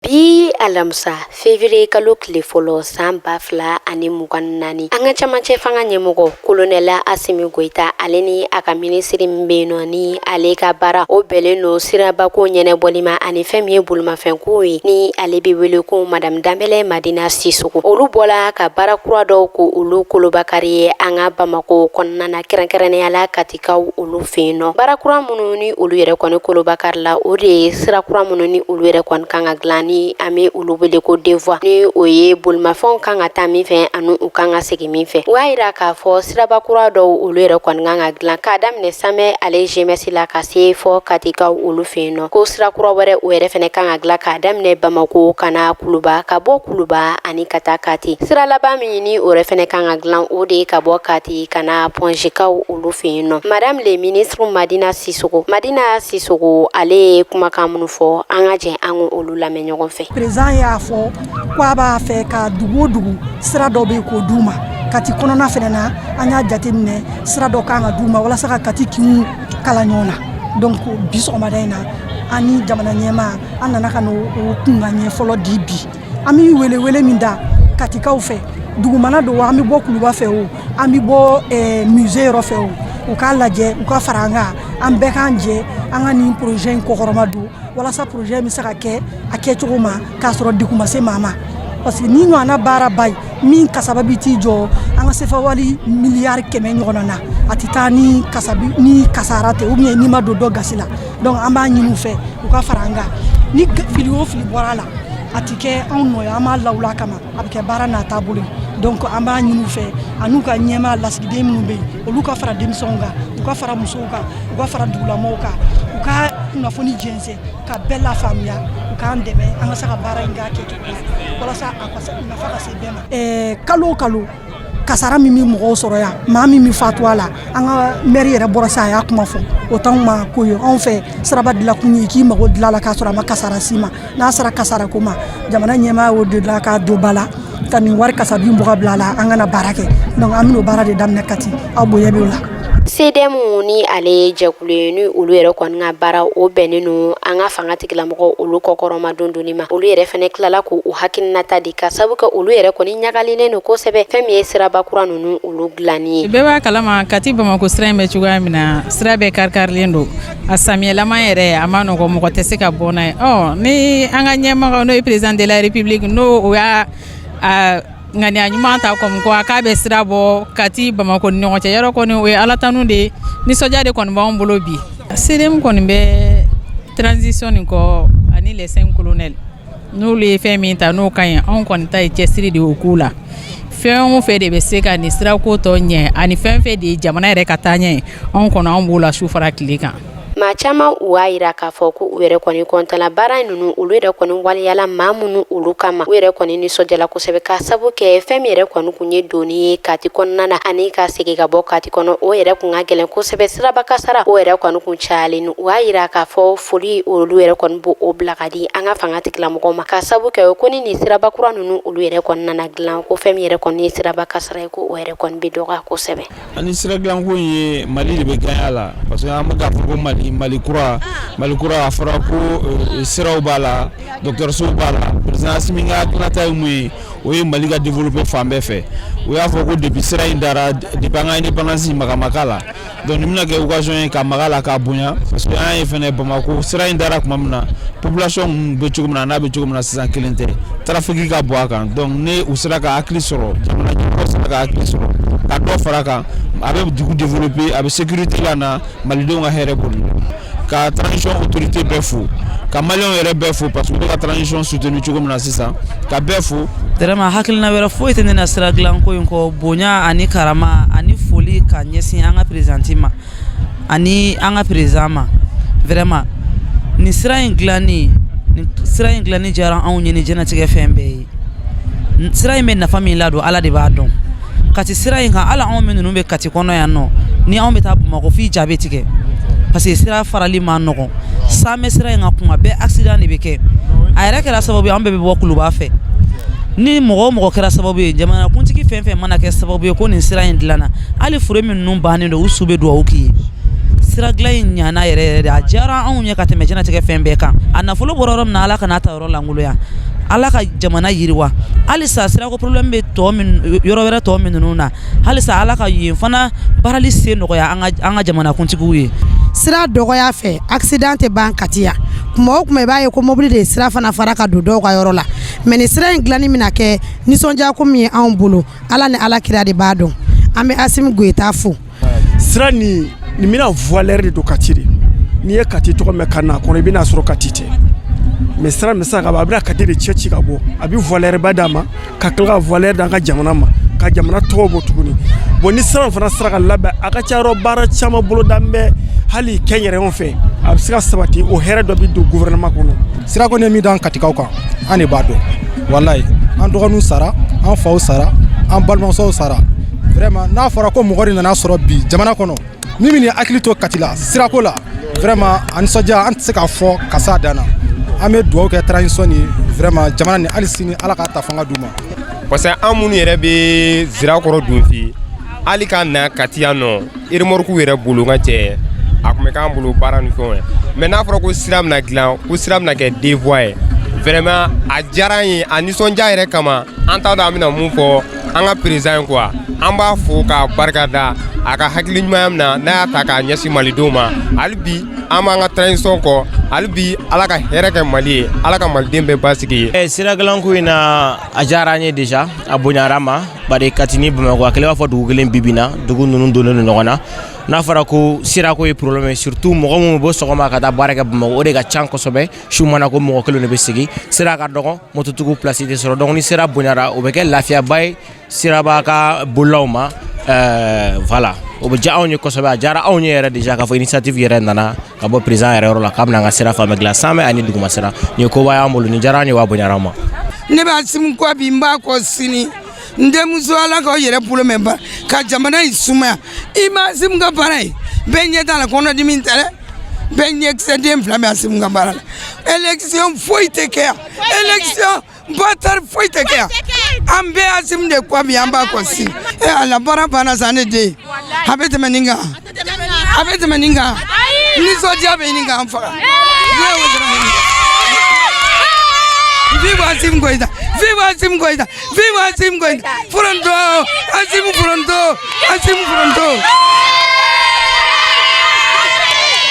Bi alamsa février kalo tile fɔlɔ san 2024 an ka camancɛ fanga ɲɛmɔgɔ kolonɛla Asimi Goita ale ni a ka minisiri min bɛ yen nɔ ni ale ka baara o bɛnlen don sirabako ɲɛnɛbɔli ma ani fɛn min ye bolimafɛnko ye ni ale bɛ wele ko Madame Danbɛlɛ Madina Sisoko. Olu bɔla ka baara kura dɔw ko olu kolobakari ye an ka Bamako kɔnɔna na kɛrɛnkɛrɛnnenya la Katikaw olu fɛ yen nɔ. Baara kura minnu ni olu yɛrɛ kɔni kolobakari la o de ye sira kura minnu ni olu yɛrɛ kɔni kan ka dilan ni an bɛ olu wele ko devoir ni o ye bolimafɛnw kan ka taa min fɛ ani u kan ka segin min fɛ. O y'a yira k'a fɔ siraba kura dɔw olu yɛrɛ kɔni kan ka dilan k'a daminɛ Samɛ ale GMS la ka se fɔ Katikaw olu fɛ yen nɔ ko sira kura wɛrɛ o yɛrɛ fɛnɛ kan ka dilan k'a daminɛ Bamako ka na Kuluba ka bɔ Kuluba ani ka taa Kati. Sira laban min ni o yɛrɛ fɛnɛ kan ka dilan o de ye ka bɔ Kati ka na Pɔnjikaw olu fɛ yen nɔ. Madame le ministre Madina Sisoko ale ye kumakan minnu fɔ an ka jɛn an ko olu lamɛn ɲɔgɔn fɛ. Président y'a fɔ k'a b'a fɛ ka dugu o dugu sira dɔ bɛ k'o d'u ma Kati kɔnɔna fɛnɛ na an y'a jateminɛ sira dɔ kan ka d'u ma walasa ka Kati kinw kala ɲɔgɔn na donc bi sɔgɔmada in na an ni jamana ɲɛmaa an nana ka n'o kunkan ɲɛfɔlɔ di bi an bɛ wele min da Katikaw fɛ dugumana don an bɛ bɔ Kuluba fɛ o an bɛ bɔ musée yɔrɔ fɛ o u k'a lajɛ u ka fara an kan an bɛɛ k'an jɛ an ka nin projet in kɔkɔrɔma don walasa projet bɛ se ka kɛ a kɛcogo ma k'a sɔrɔ degun ma se maa ma parce que ni ɲɔgɔnna baara ba ye min kasaba bi t'i jɔ an ka sefawali miliyari 100 ɲɔgɔnna na a tɛ taa ni kasara tɛ ou bien n'i ma don dɔ gasi la donc an b'a ɲini u fɛ u ka fara an kan ni fili o fili bɔra a la a tɛ kɛ anw nɔ ye an b'a lawula kama a bɛ kɛ baara n'a taabolo donc an b'a ɲini u fɛ an'u ka ɲɛmaa lasigiden minnu bɛ yen olu ka fara denmisɛnw kan u ka fara musow kan u ka fara dugulamɔgɔw kan u ka kunnafoni jɛnsɛn ka bɛɛ lafaamuya u k'an dɛmɛ an ka se ka baara in k'a kɛcogo la walasa a ka nafa ka se bɛɛ ma. Kalo o kalo kasara min bɛ mɔgɔw sɔrɔ yan maa min bɛ fatu a la an ka maire yɛrɛ bɔra sa a y'a kuma fɔ o t'anw ma ko ye anw fɛ siraba dilankun ye k'i mago dilan la k'a sɔrɔ a ma kasara si ma n'a sera kasara ko ma jamana ɲɛmaa y'o de la k'a don ba la ka nin wari kasabi mɔgɔ bila la an kana baara kɛ donc an bɛn'o baara de daminɛ Kati aw bonya b'o la. CDM ni ale jɛkulu ye ni olu yɛrɛ kɔni ka baara o bɛnnen don an ka fanga tigilamɔgɔ olu kɔkɔrɔma dondonni ma olu yɛrɛ fɛnɛ tilala k'u hakilinata di ka sabu kɛ olu yɛrɛ kɔni ɲagalilen don kosɛbɛ fɛn min ye siraba kura ninnu olu dilanni ye. Bɛɛ b'a kalama Kati Bamako sira in bɛ cogoya min na sira bɛɛ kari-karilen don a samiyɛlama yɛrɛ a ma nɔgɔ mɔgɔ tɛ se ka bɔ n'a ye ni an ka ɲɛmɔgɔ n'o ye président de la république n'o o y'a ŋaniya ɲuman ta comme quoi k'a bɛ sira bɔ Kati Bamako ni ɲɔgɔn cɛ yɔrɔ kɔni o ye alatanu de ye nisɔndiya de kɔni b'anw bolo bi CDM kɔni bɛ transition nin kɔ ani les 5 colonels n'olu ye fɛn min ta n'o ka ɲi anw kɔni ta ye cɛsiri de o k'u la fɛn o fɛn de bɛ se ka nin sirako tɔ ɲɛ ani fɛn fɛn de ye jamana yɛrɛ ka taa ɲɛ anw kɔni anw b'o la su fara tile kan. Maa caman u y'a yira k'a fɔ ko u yɛrɛ kɔni kɔntala baara ninnu olu yɛrɛ kɔni waliyala maa minnu olu kama u yɛrɛ kɔni nisɔndiyala kosɛbɛ ka sabu kɛ fɛn min yɛrɛ kɔni kun ye donni ye Kati kɔnɔna na ani ka segin ka bɔ Kati kɔnɔ o yɛrɛ kun ka gɛlɛn kosɛbɛ siraba kasara o yɛrɛ kɔni kun cayalen u y'a yira k'a fɔ foli olu yɛrɛ kɔni b'o o bila ka di an ka fanga tigilamɔgɔw ma ka sabu kɛ ko ni nin siraba kura ninnu olu yɛrɛ kɔni nana dilan ko fɛn min yɛrɛ kɔni ye siraba kasara ye ko o yɛrɛ kɔni bɛ dɔgɔya kosɛbɛ. Ani sira dilanko ye Mali de bɛ gagner la parce que an bɛ k'a fɔ ko Mali kura a fɔra ko siraw b'a la dɔgɔtɔrɔsow b'a la président Asimi ka hakilinata ye mun ye o ye Mali ka développer fan bɛɛ fɛ o y'a fɔ ko depuis sira in dara depuis an ka indépendance maga la donc nin bɛna kɛ occasion ye ka maga la k'a bonya parce que an ye fɛnɛ Bamako sira in dara tuma min na population bɛ cogo min na n'a bɛ cogo min na sisan kelen tɛ trafic ka bɔ a kan donc ne u sera ka hakili sɔrɔ jamana ɲɛmɔgɔ sera ka hakili sɔrɔ ka dɔ fara a kan a bɛ dugu développer a bɛ sécurité la na malidenw ka hɛrɛ bolo ka transition autorité bɛɛ fo ka maliyɛnw yɛrɛ bɛɛ fo parce que u bɛ ka transition soutenu cogo min na sisan ka bɛɛ fo. Vraiment hakilina wɛrɛ foyi tɛ ne na sira dilanko in kɔ bonya ani karama ani foli ka ɲɛsin an ka présidente ma ani an ka président ma vraiment nin sira in dilanni diyara anw ye ni diɲɛlatigɛ fɛn bɛɛ ye sira in bɛ nafa min ladon Ala de b'a dɔn Kati sira in kan ala anw min ninnu bɛ Kati kɔnɔ yan nɔ ni anw bɛ taa Bamako f'i ja bɛ tigɛ parce que sira farali man nɔgɔn san bɛ sira in kan kuma bɛɛ accident de bɛ kɛ a yɛrɛ kɛra sababu ye an bɛɛ bɛ bɔ Kuluba fɛ ni mɔgɔ o mɔgɔ kɛra sababu ye jamanakuntigi fɛn fɛn mana kɛ sababu ye ko nin sira in dilanna hali fure min ninnu bannen don u su bɛ dugawu k'i ye sira dilan in ɲana yɛrɛ yɛrɛ a diyara anw ye ka tɛmɛ jɛnatigɛ fɛn bɛɛ kan a nafolo bɔra yɔrɔ min na ala ka n'a ta yɔrɔ langoloya ala ka jamana yiriwa halisa sirako problème bɛ tɔ min yɔrɔ wɛrɛ tɔ min ninnu na halisa ala ka yen fana baarali se nɔgɔya an ka jamana kuntigiw ye sira dɔgɔya fɛ accident tɛ ban Kati yan kuma o kuma i b'a ye ko mobili de sira fana fara ka don dɔw ka yɔrɔ la mais ni sira in dilanni bɛna kɛ nisɔndiya ko min ye anw bolo ala ni ala kira de b'a dɔn an bɛ Asimi Goyita fo sira nin bɛna voileur de don Kati de n'i ye Kati tɔgɔ mɛn kan na kɔnɔ i bɛna sɔrɔ Kati tɛ mais sira min sa ka bɔ a bɛna Kati de cɛ ka bɔ a bɛ voileur ba d'a ma ka tila ka voileur d'an ka jamana ma ka jamana tɔgɔ bɔ tuguni bon ni sira fana sera ka labɛn a ka ca yɔrɔ baara caman bolo da bɛ hali kɛnyɛrɛyew fɛ a bɛ se ka sabati o hɛrɛ dɔ bɛ don gouvernement kɔnɔ sira ko ne min d'an Katikaw kan an de b'a dɔn wallahi an dɔgɔninw sara an faw sara an balimamusow sara vraiment n'a fɔra ko mɔgɔ de nana sɔrɔ bi jamana kɔnɔ min bɛ hakili to Kati la sirako la vraiment a nisɔndiya an tɛ se k'a fɔ ka s'a dan na an bɛ dugawu kɛ transition ni vraiment jamana ni hali sini ala k'a ta fanga d'u ma parce que an minnu yɛrɛ bɛ sirakɔrɔ dun fi hali ka na Kati yan nɔ remorque yɛrɛ bolo ka cɛ a tun bɛ k'an bolo baara ni fɛnw ye mais n'a fɔra ko sira bɛna dilan ko sira bɛna kɛ deux voies ye vraiment a diyara an ye a nisɔndiya yɛrɛ kama an t'a dɔn an bɛna mun fɔ an ka président ye quoi an b'a fo k'a barika da a ka hakili ɲuman na n'a y'a ta k'a ɲɛsin malidenw ma hali bi an b'an ka transition kɔ hali bi ala ka hɛrɛ kɛ Mali ye ala ka maliden bɛɛ basigi ye. Sira dilanko in na a diyara an ye déjà a bonyara ma bari Kati ni Bamakɔ a kɛlen b'a fɔ dugu kelen bi bi in na dugu ninnu donnen don ɲɔgɔn na n'a fɔra ko sirako ye problème ye surtout mɔgɔ minnu bɛ bɔ sɔgɔma ka taa baara kɛ Bamakɔ o de ka ca kosɛbɛ su mana ko mɔgɔ kelen de bɛ sigi sira ka dɔgɔ mototigiw place tɛ sɔrɔ donc ni sira bonyara o bɛ kɛ lafiyaba ye siraba ka bolilaw ma voilà o bɛ diya anw ye kosɛbɛ a diyara anw ye yɛrɛ déjà k'a fɔ initiative yɛrɛ nana ka bɔ président yɛrɛ yɔrɔ la k'a bɛna an ka sira fan bɛɛ dilan sanfɛ ani duguma sira nin ye koba y'an bolo nin diyara an ye wa bonyara an ma. Ne bɛ Asimi ko bi n b'a kɔ sini n denmuso ala k'aw yɛrɛ bolo mɛn ba ka jamana in sumaya i ma Asimi ka baara ye bɛɛ ɲɛ t'a la kɔnɔdimi tɛ dɛ bɛɛ ɲɛkisɛ den fila bɛ Asimi ka baara la élection foyi tɛ kɛ yan élection batari foyi tɛ kɛ yan an bɛɛ Asimi de ko bi an b'a kɔ sini ala baara banna sa ne den a bɛ tɛmɛ nin kan a bɛ tɛmɛ nin kan nisɔndiya bɛ nin kan faga. Viva Asimi Goyita! Viva Asimi Goyita! Viva Asimi Goyita! Pronto! Asimi pronto! Asimi pronto!